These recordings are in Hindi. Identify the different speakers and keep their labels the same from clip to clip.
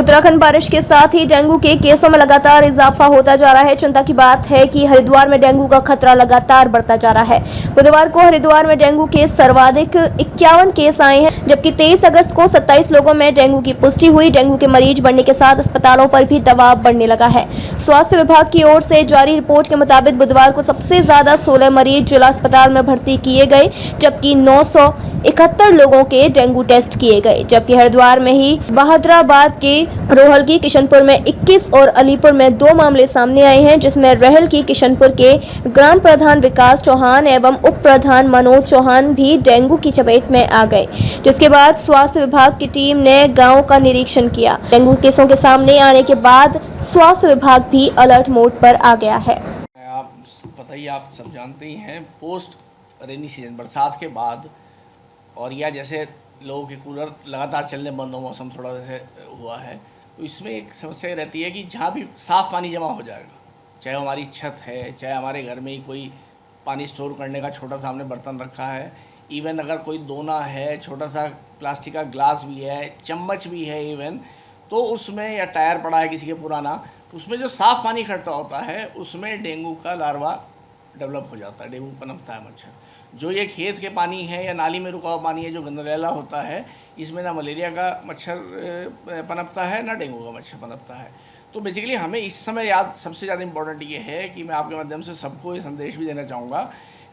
Speaker 1: उत्तराखंड बारिश के साथ ही डेंगू के केसों में लगातार इजाफा होता जा रहा है। चिंता की बात है कि हरिद्वार में डेंगू का खतरा लगातार बढ़ता जा रहा है। बुधवार को हरिद्वार में डेंगू के सर्वाधिक 51 केस आए हैं, जबकि 23 अगस्त को 27 लोगों में डेंगू की पुष्टि हुई। डेंगू के मरीज बढ़ने के साथ अस्पतालों पर भी दबाव बढ़ने लगा है। स्वास्थ्य विभाग की ओर से जारी रिपोर्ट के मुताबिक बुधवार को सबसे ज्यादा 16 मरीज जिला अस्पताल में भर्ती किए गए, जबकि 971 लोगों के डेंगू टेस्ट किए गए। जबकि हरिद्वार में ही बहादुराबाद के रोहलकी, किशनपुर में 21 और अलीपुर में 2 मामले सामने आए हैं, जिसमें रोहलकी किशनपुर के ग्राम प्रधान विकास चौहान एवं उप प्रधान मनोज चौहान भी डेंगू की चपेट में आ गए। जिसके बाद स्वास्थ्य विभाग की टीम ने गांव का निरीक्षण किया। डेंगू केसों के सामने आने के बाद स्वास्थ्य विभाग भी अलर्ट मोड पर आ गया है।
Speaker 2: आप पता ही, आप सब जानते ही हैं, पोस्ट रेनी सीजन बरसात के बाद और या जैसे लोगों के कूलर लगातार चलने बंद हो, मौसम थोड़ा जैसे हुआ है, तो इसमें एक समस्या रहती है कि जहाँ भी साफ़ पानी जमा हो जाएगा, चाहे हमारी छत है, चाहे हमारे घर में ही कोई पानी स्टोर करने का छोटा सा हमने बर्तन रखा है, इवन अगर कोई दोना है, छोटा सा प्लास्टिक का ग्लास भी है, चम्मच भी है इवन, तो उसमें या टायर पड़ा है किसी के पुराना, तो उसमें जो साफ़ पानी इकट्ठा होता है उसमें डेंगू का लार्वा डेवलप हो जाता है, डेंगू पनपता है मच्छर। जो ये खेत के पानी है या नाली में रुका हुआ पानी है जो गंदरेला होता है, इसमें ना मलेरिया का मच्छर पनपता है ना डेंगू का मच्छर पनपता है। तो बेसिकली हमें इस समय याद सबसे ज़्यादा इम्पोर्टेंट ये है कि मैं आपके माध्यम से सबको ये संदेश भी देना चाहूँगा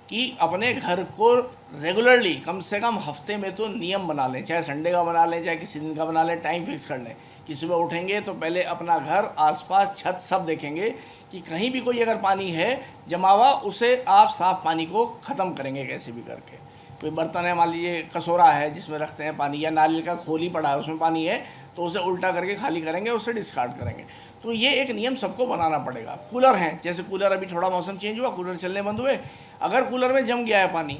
Speaker 2: कि अपने घर को रेगुलरली कम से कम हफ्ते में तो नियम बना लें, चाहे संडे का बना लें, चाहे किसी दिन का बना लें, टाइम फिक्स कर लें कि सुबह उठेंगे तो पहले अपना घर, आसपास, छत सब देखेंगे कि कहीं भी कोई अगर पानी है जमा हुआ, उसे आप साफ़ पानी को ख़त्म करेंगे कैसे भी करके। कोई बर्तन है, मान लीजिए कटोरा है जिसमें रखते हैं पानी, या नारियल का खोल ही पड़ा है उसमें पानी है, तो उसे उल्टा करके खाली करेंगे, उसे डिस्कार्ड करेंगे। तो ये एक नियम सबको बनाना पड़ेगा। कूलर हैं, जैसे कूलर अभी थोड़ा मौसम चेंज हुआ, कूलर चलने बंद हुए, अगर कूलर में जम गया है पानी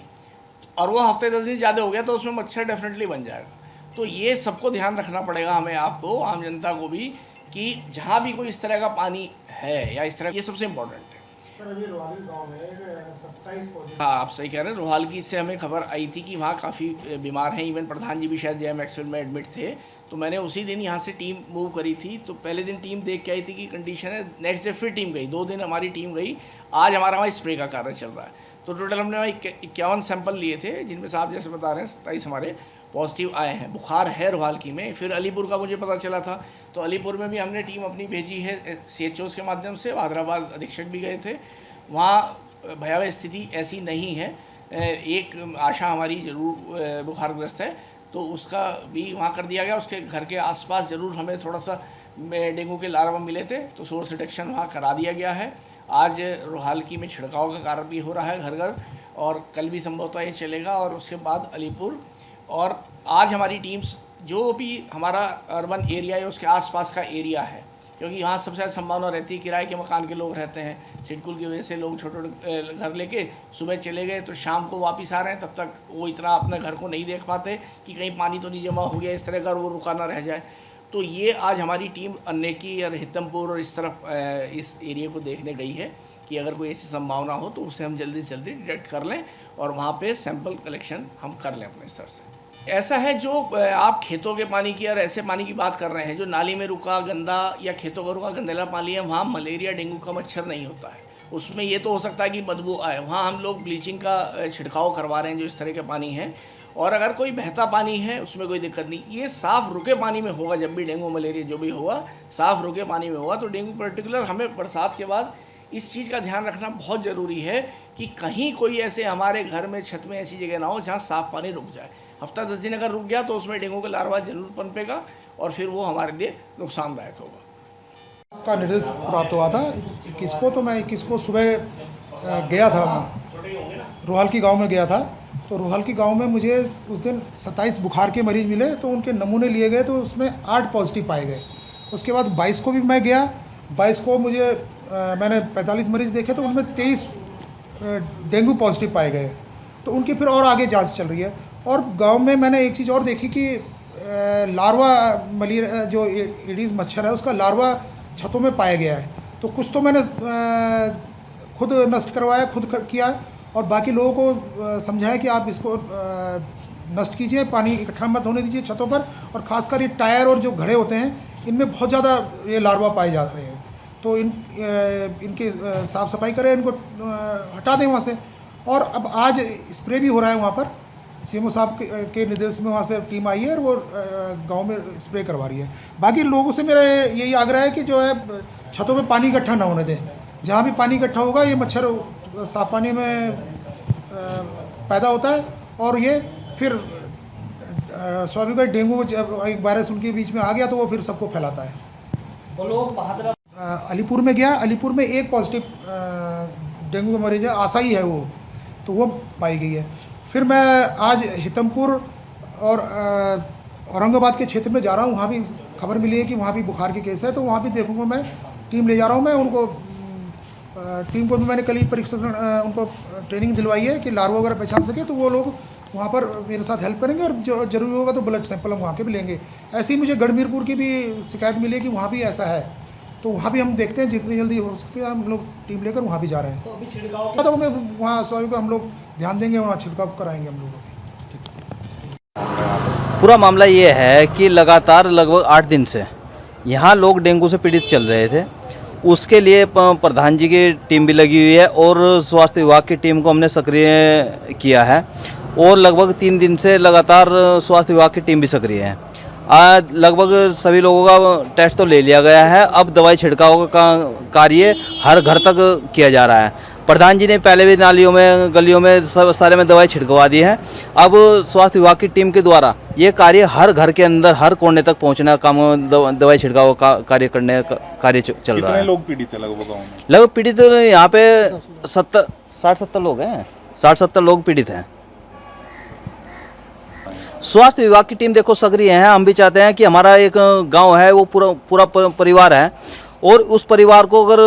Speaker 2: और वो हफ्ते 10 दिन ज़्यादा हो गया तो उसमें मच्छर डेफिनेटली बन जाएगा। तो ये सबको ध्यान रखना पड़ेगा, हमें, आपको, आम जनता को भी, कि जहाँ भी कोई इस तरह का पानी है या इस तरह, ये सबसे इम्पोर्टेंट है।
Speaker 3: सर, अभी रोहाली गांव में 27 पॉजिटिव।
Speaker 2: हाँ, आप सही कह रहे हैं। रोहालकी से हमें खबर आई थी कि वहाँ काफ़ी बीमार हैं, इवन प्रधान जी भी शायद जेएम एक्सफिल में एडमिट थे, तो मैंने उसी दिन यहाँ से टीम मूव करी थी। तो पहले दिन टीम देख के आई थी कि कंडीशन है, नेक्स्ट डे फिर टीम गई, 2 दिन हमारी टीम गई, आज हमारा वहाँ स्प्रे का कार्य चल रहा है। तो टोटल हमने वहाँ 51 सैंपल लिए थे, जिनमें से आप जैसे बता रहे हैं 27 हमारे पॉजिटिव आए हैं। बुखार है रोहालकी में। फिर अलीपुर का मुझे पता चला था, तो अलीपुर में भी हमने टीम अपनी भेजी है CHOs के माध्यम से। बहादुराबाद अधीक्षक भी गए थे, वहाँ भयावह स्थिति ऐसी नहीं है। एक आशा हमारी ज़रूर बुखारग्रस्त है, तो उसका भी वहाँ कर दिया गया। उसके घर के आसपास ज़रूर हमें थोड़ा सा डेंगू के लार्वा मिले थे, तो सोर्स डिटेक्शन वहाँ करा दिया गया है। आज रोहालकी में छिड़काव का कार्य भी हो रहा है घर घर, और कल भी संभवतः ये चलेगा, और उसके बाद अलीपुर। और आज हमारी टीम्स जो भी हमारा अर्बन एरिया है उसके आसपास का एरिया है, क्योंकि यहाँ सबसे ज़्यादा संभावना रहती है किराए के मकान के लोग रहते हैं, सिडकुल की वजह से लोग छोटे छोटे घर लेके सुबह चले गए तो शाम को वापस आ रहे हैं, तब तक वो इतना अपने घर को नहीं देख पाते कि कहीं पानी तो नहीं जमा हो गया, इस तरह का वो रुका ना रह जाए। तो ये आज हमारी टीम अन्नेकी और हितमपुर और इस तरफ इस एरिया को देखने गई है कि अगर कोई ऐसी संभावना हो तो उसे हम जल्दी से जल्दी डिटेक्ट कर लें और वहाँ पे सैंपल कलेक्शन हम कर लें अपने स्तर से। ऐसा है, जो आप खेतों के पानी की और ऐसे पानी की बात कर रहे हैं जो नाली में रुका गंदा या खेतों का रुका गंदेला पानी है, वहाँ मलेरिया डेंगू का मच्छर नहीं होता है। उसमें ये तो हो सकता है कि बदबू आए, वहाँ हम लोग ब्लीचिंग का छिड़काव करवा रहे हैं जो इस तरह के पानी हैं। और अगर कोई बहता पानी है उसमें कोई दिक्कत नहीं, ये साफ़ रुके पानी में होगा। जब भी डेंगू मलेरिया जो भी होगा साफ़ रुके पानी में होगा। तो डेंगू पर्टिकुलर हमें बरसात के बाद इस चीज़ का ध्यान रखना बहुत ज़रूरी है कि कहीं कोई ऐसे हमारे घर में छत में ऐसी जगह ना हो जहाँ साफ़ पानी रुक जाए। हफ्ता 10 दिन अगर रुक गया तो उसमें डेंगू का लार्वा जरूर पनपेगा और फिर वो हमारे लिए नुकसानदायक होगा।
Speaker 3: का निर्देश प्राप्त हुआ था 21 को, तो मैं 21 को सुबह गया था, वहाँ रोहालकी गांव में गया था। तो रोहालकी गांव में मुझे उस दिन 27 बुखार के मरीज़ मिले, तो उनके नमूने लिए गए तो उसमें 8 पॉजिटिव पाए गए। उसके बाद 22 को भी मैं गया, 22 को मुझे मैंने 45 मरीज़ देखे, तो उनमें 23 डेंगू पॉजिटिव पाए गए। तो उनकी फिर और आगे जांच चल रही है। और गांव में मैंने एक चीज़ और देखी कि लार्वा मलेरिया जो एडीज़ मच्छर है उसका लार्वा छतों में पाया गया है। तो कुछ तो मैंने खुद नष्ट करवाया, खुद किया, और बाकी लोगों को समझाया कि आप इसको नष्ट कीजिए, पानी इकट्ठा मत होने दीजिए छतों पर। और ख़ासकर ये टायर और जो घड़े होते हैं इनमें बहुत ज़्यादा ये लार्वा पाए जा रहे हैं। तो इनकी साफ़ सफाई करें, इनको हटा दें वहाँ से। और अब आज स्प्रे भी हो रहा है वहाँ पर, सीएमओ साहब के निर्देश में वहाँ से टीम आई है और वो गांव में स्प्रे करवा रही है। बाकी लोगों से मेरा यही आग्रह है कि जो है छतों पे पानी इकट्ठा ना होने दें। जहाँ भी पानी इकट्ठा होगा ये मच्छर साफ पानी में पैदा होता है और ये फिर स्वाभाविक डेंगू एक वायरस उनके बीच में आ गया तो वो फिर सबको फैलाता है। अलीपुर में गया, अलीपुर में एक पॉजिटिव डेंगू का मरीज है, आशाई है वो, तो वो पाई गई है। फिर मैं आज हितमपुर और औरंगाबाद के क्षेत्र में जा रहा हूँ, वहाँ भी खबर मिली है कि वहाँ भी बुखार के केस है, तो वहाँ भी देखूँगा मैं। टीम ले जा रहा हूँ मैं उनको, टीम को भी मैंने कल ही प्रशिक्षण उनको ट्रेनिंग दिलवाई है कि लार्वा वगैरह पहचान सके, तो वो लोग वहाँ पर मेरे साथ हेल्प करेंगे और जो जरूरी होगा तो ब्लड सैंपल हम वहाँ के भी लेंगे। ऐसे ही मुझे गढ़मीरपुर की भी शिकायत मिली है कि वहाँ भी ऐसा है, तो वहाँ भी हम देखते हैं जितनी जल्दी हो सकती है हम लोग टीम लेकर वहाँ भी जा रहे हैं। तो अभी छिड़काव तो वहाँ स्वाभाविक हम लोग ध्यान देंगे, वहाँ छिड़काव कराएंगे हम लोग।
Speaker 4: पूरा मामला ये है कि लगातार लगभग 8 दिन से यहाँ लोग डेंगू से पीड़ित चल रहे थे। उसके लिए प्रधान जी की टीम भी लगी हुई है और स्वास्थ्य विभाग की टीम को हमने सक्रिय किया है और लगभग 3 दिन से लगातार स्वास्थ्य विभाग की टीम भी सक्रिय है। आज लगभग सभी लोगों का टेस्ट तो ले लिया गया है। अब दवाई छिड़काव का कार्य हर घर तक किया जा रहा है। प्रधान जी ने पहले भी नालियों में, गलियों में, सब सारे में दवाई छिड़कवा दी है। अब स्वास्थ्य विभाग की टीम के द्वारा ये कार्य हर घर के अंदर, हर कोने तक पहुंचना काम, दवाई छिड़काव का कार्य करने का कार्य चल रहा है।
Speaker 5: कितने लोग पीड़ित है लगभग गाँव में?
Speaker 4: लगभग पीड़ित यहाँ पे 60-70 लोग हैं, 60-70 लोग पीड़ित हैं। स्वास्थ्य विभाग की टीम देखो सक्रिय है। हम भी चाहते हैं कि हमारा एक गांव है वो पूरा परिवार है और उस परिवार को, अगर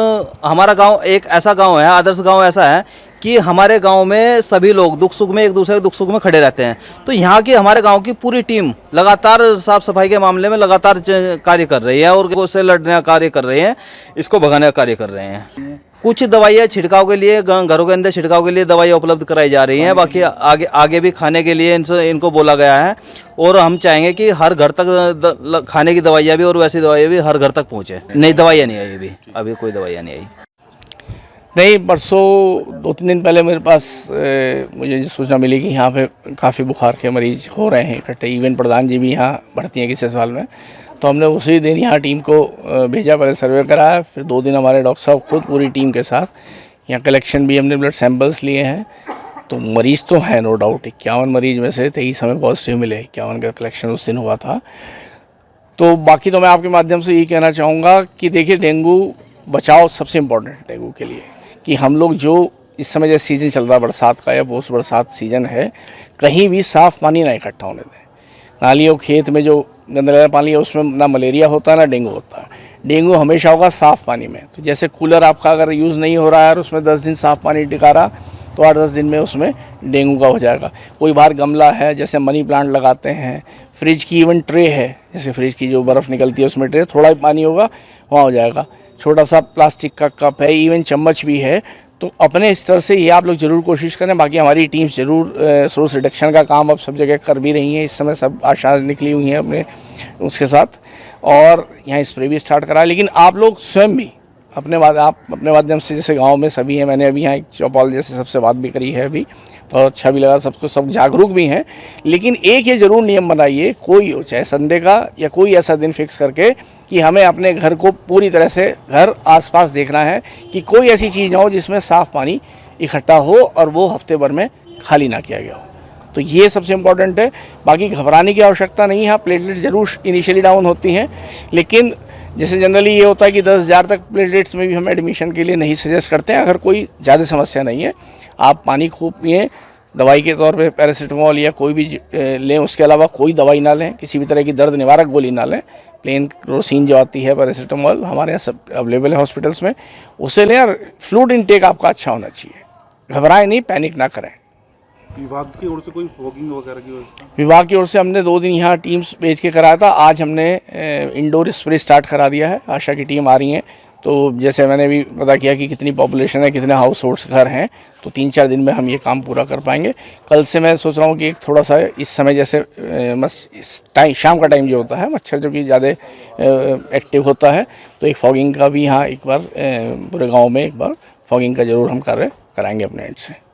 Speaker 4: हमारा गांव एक ऐसा गांव है, आदर्श गांव ऐसा है कि हमारे गांव में सभी लोग दुख सुख में एक दूसरे के दुख सुख में खड़े रहते हैं, तो यहाँ की हमारे गांव की पूरी टीम लगातार साफ सफाई के मामले में लगातार कार्य कर रही है और उससे लड़ने का कार्य कर रहे हैं, इसको भगाने का कार्य कर रहे हैं। कुछ दवाइयाँ छिड़काव के लिए, घरों के अंदर छिड़काव के लिए दवाइयाँ उपलब्ध कराई जा रही हैं। बाकी आगे भी खाने के लिए इनको बोला गया है और हम चाहेंगे कि हर घर तक खाने की दवाइयाँ भी और वैसी दवाइयाँ भी हर घर तक पहुँचे। नई दवाइयाँ नहीं आई, अभी कोई दवाइयाँ नहीं आई।
Speaker 2: नहीं, परसों 2-3 दिन पहले मेरे पास मुझे सूचना मिली कि यहाँ पे काफ़ी बुखार के मरीज हो रहे हैं इकट्ठे। इवन प्रधान जी भी यहाँ भर्ती हैं किसी अस्पताल में, तो हमने उसी दिन यहाँ टीम को भेजा, पहले सर्वे कराया, फिर 2 दिन हमारे डॉक्टर साहब खुद पूरी टीम के साथ यहाँ कलेक्शन भी, हमने ब्लड सैंपल्स लिए हैं। तो मरीज़ तो है नो डाउट, 51 मरीज में से 23 हमें पॉजिटिव मिले। 51 का कलेक्शन उस दिन हुआ था। तो बाकी तो मैं आपके माध्यम से यही कहना चाहूँगा कि देखिए, डेंगू बचाव सबसे इम्पोर्टेंट है डेंगू के लिए, कि हम लोग जो इस समय जैसे सीज़न चल रहा है बरसात का या पोस्ट बरसात सीज़न है, कहीं भी साफ़ पानी ना इकट्ठा होने दें। नालियों, खेत में जो गंदला पानी है उसमें ना मलेरिया होता है ना डेंगू होता है। डेंगू हमेशा होगा साफ़ पानी में। तो जैसे कूलर आपका अगर यूज़ नहीं हो रहा है और उसमें 10 दिन साफ़ पानी टिका रहा, तो 8-10 दिन में उसमें डेंगू का हो जाएगा। कोई बाहर गमला है, जैसे मनी प्लांट लगाते हैं, फ्रिज की इवन ट्रे है, जैसे फ्रिज की जो बर्फ़ निकलती है उसमें ट्रे, थोड़ा ही पानी होगा वहाँ हो जाएगा। छोटा सा प्लास्टिक का कप है, इवन चम्मच भी है, तो अपने स्तर से ये आप लोग ज़रूर कोशिश करें। बाकी हमारी टीम्स ज़रूर सोर्स रिडक्शन का काम अब सब जगह कर भी रही हैं। इस समय सब आशा निकली हुई हैं अपने उसके साथ, और यहाँ स्प्रे भी स्टार्ट करा। लेकिन आप लोग स्वयं भी अपने माध्यम से, जैसे गांव में सभी हैं, मैंने अभी यहाँ एक चौपाल जैसे सबसे बात भी करी है, अभी बहुत अच्छा भी लगा, सबको सब जागरूक भी हैं। लेकिन एक ये ज़रूर नियम बनाइए, कोई हो, चाहे संडे का या कोई ऐसा दिन फिक्स करके, कि हमें अपने घर को पूरी तरह से घर आसपास देखना है कि कोई ऐसी चीज़ ना हो जिसमें साफ़ पानी इकट्ठा हो और वो हफ्ते भर में खाली ना किया गया हो। तो ये सबसे इम्पोर्टेंट है। बाकी घबराने की आवश्यकता नहीं है। हाँ, प्लेटलेट ज़रूर इनिशियली डाउन होती हैं, लेकिन जैसे जनरली ये होता है कि 10,000 तक प्लेटलेट्स में भी हम एडमिशन के लिए नहीं सजेस्ट करते हैं। अगर कोई ज़्यादा समस्या नहीं है, आप पानी खूब पिएँ, दवाई के तौर पे पैरासीटामोल या कोई भी लें, उसके अलावा कोई दवाई ना लें, किसी भी तरह की दर्द निवारक गोली ना लें। प्लेन क्रोसिन जो आती है, पैरासीटामोल, हमारे यहाँ सब अवेलेबल है हॉस्पिटल्स में, उसे लें। और फ्लूइड इनटेक आपका अच्छा होना चाहिए। घबराएं नहीं, पैनिक ना करें।
Speaker 5: विभाग की ओर से कोई फॉगिंग वगैरह की व्यवस्था?
Speaker 2: विभाग की ओर से हमने 2 दिन यहाँ टीम्स भेज के कराया था। आज हमने इंडोर स्प्रे स्टार्ट करा दिया है। आशा की टीम आ रही है, तो जैसे मैंने भी पता किया कि कितनी पॉपुलेशन है, कितने हाउस होल्ड्स घर हैं, तो 3-4 दिन में हम ये काम पूरा कर पाएंगे। कल से मैं सोच रहा हूँ कि एक थोड़ा सा इस समय जैसे इस टाइम शाम का टाइम जो होता है मच्छर जो कि ज़्यादा एक्टिव होता है, तो एक फॉगिंग का भी यहाँ एक बार पूरे गाँव में एक बार फॉगिंग का ज़रूर हम कार्य कराएंगे अपने एंड से।